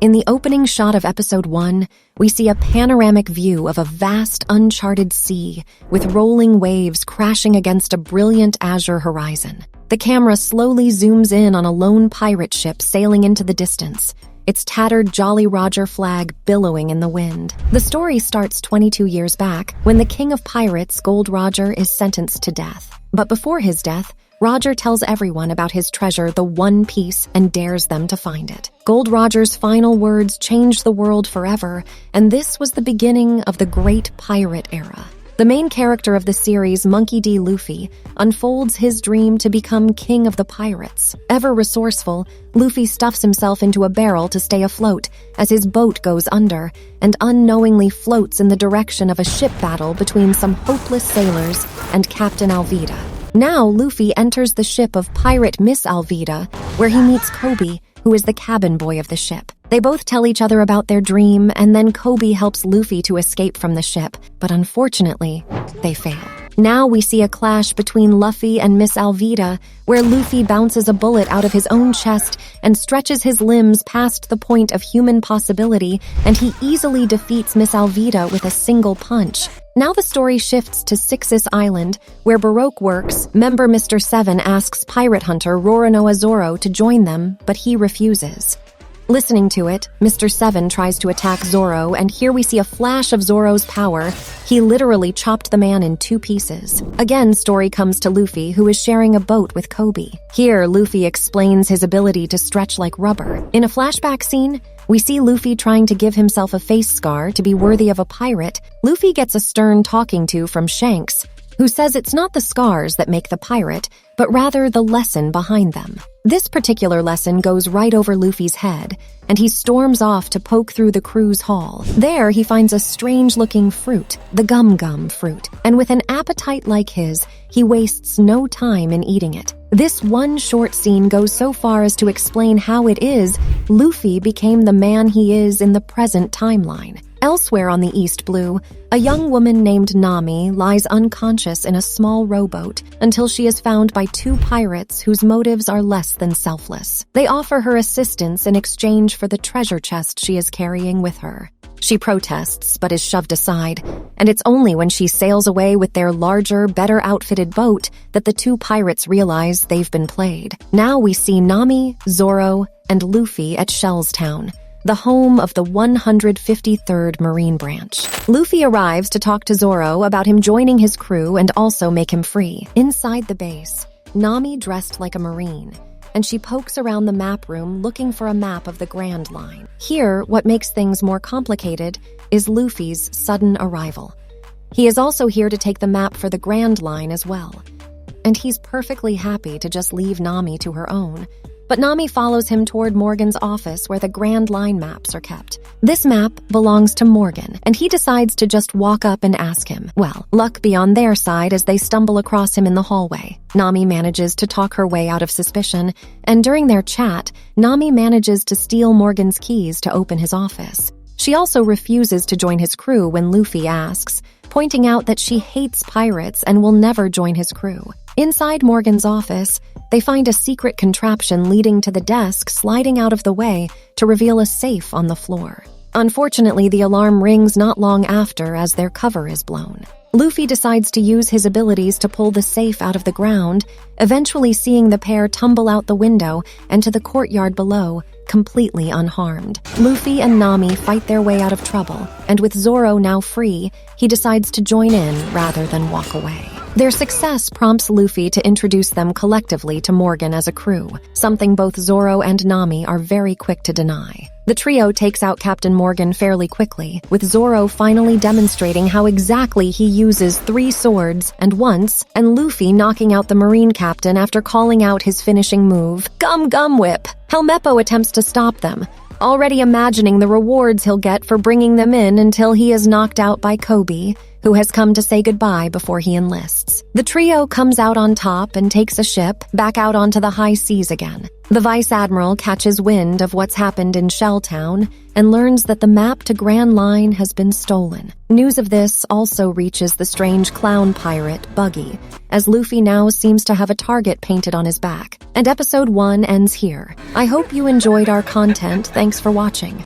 In the opening shot of episode 1, we see a panoramic view of a vast, uncharted sea with rolling waves crashing against a brilliant azure horizon. The camera slowly zooms in on a lone pirate ship sailing into the distance, its tattered Jolly Roger flag billowing in the wind. The story starts 22 years back, when the king of pirates, Gold Roger, is sentenced to death. But before his death, Roger tells everyone about his treasure, the One Piece, and dares them to find it. Gold Roger's final words changed the world forever, and this was the beginning of the Great Pirate Era. The main character of the series, Monkey D. Luffy, unfolds his dream to become king of the pirates. Ever resourceful, Luffy stuffs himself into a barrel to stay afloat as his boat goes under and unknowingly floats in the direction of a ship battle between some hopeless sailors and Captain Alvida. Now, Luffy enters the ship of Pirate Miss Alvida, where he meets Kobe, who is the cabin boy of the ship. They both tell each other about their dream, and then Kobe helps Luffy to escape from the ship, but unfortunately, they fail. Now we see a clash between Luffy and Miss Alvida, where Luffy bounces a bullet out of his own chest and stretches his limbs past the point of human possibility, and he easily defeats Miss Alvida with a single punch. Now the story shifts to Sixus Island, where Baroque Works member Mr. Seven asks pirate hunter Roronoa Zoro to join them, but he refuses. Listening to it, Mr. Seven tries to attack Zoro, and here we see a flash of Zoro's power. He literally chopped the man in 2 pieces. Again, story comes to Luffy, who is sharing a boat with Kobe. Here, Luffy explains his ability to stretch like rubber. In a flashback scene, we see Luffy trying to give himself a face scar to be worthy of a pirate. Luffy gets a stern talking to from Shanks, who says it's not the scars that make the pirate, but rather the lesson behind them. This particular lesson goes right over Luffy's head, and he storms off to poke through the crew's hall. There, he finds a strange-looking fruit, the gum-gum fruit, and with an appetite like his, he wastes no time in eating it. This one short scene goes so far as to explain how it is Luffy became the man he is in the present timeline. Elsewhere on the East Blue, a young woman named Nami lies unconscious in a small rowboat until she is found by 2 pirates whose motives are less than selfless. They offer her assistance in exchange for the treasure chest she is carrying with her. She protests, but is shoved aside, and it's only when she sails away with their larger, better outfitted boat that the 2 pirates realize they've been played. Now we see Nami, Zoro, and Luffy at Shell's Town, the home of the 153rd Marine Branch. Luffy arrives to talk to Zoro about him joining his crew and also make him free. Inside the base, Nami dressed like a Marine, and she pokes around the map room looking for a map of the Grand Line. Here, what makes things more complicated is Luffy's sudden arrival. He is also here to take the map for the Grand Line as well, and he's perfectly happy to just leave Nami to her own. But Nami follows him toward Morgan's office where the Grand Line maps are kept. This map belongs to Morgan, and he decides to just walk up and ask him. Well, luck be on their side as they stumble across him in the hallway. Nami manages to talk her way out of suspicion, and during their chat, Nami manages to steal Morgan's keys to open his office. She also refuses to join his crew when Luffy asks, pointing out that she hates pirates and will never join his crew. Inside Morgan's office, they find a secret contraption leading to the desk sliding out of the way to reveal a safe on the floor. Unfortunately, the alarm rings not long after as their cover is blown. Luffy decides to use his abilities to pull the safe out of the ground, eventually seeing the pair tumble out the window and to the courtyard below, completely unharmed. Luffy and Nami fight their way out of trouble, and with Zoro now free, he decides to join in rather than walk away. Their success prompts Luffy to introduce them collectively to Morgan as a crew, something both Zoro and Nami are very quick to deny. The trio takes out Captain Morgan fairly quickly, with Zoro finally demonstrating how exactly he uses 3 swords and once, and Luffy knocking out the Marine captain after calling out his finishing move, Gum Gum Whip. Helmeppo attempts to stop them, already imagining the rewards he'll get for bringing them in until he is knocked out by Kobe, who has come to say goodbye before he enlists. The trio comes out on top and takes a ship back out onto the high seas again. The Vice Admiral catches wind of what's happened in Shelltown and learns that the map to Grand Line has been stolen. News of this also reaches the strange clown pirate, Buggy, as Luffy now seems to have a target painted on his back. And episode 1 ends here. I hope you enjoyed our content. Thanks for watching.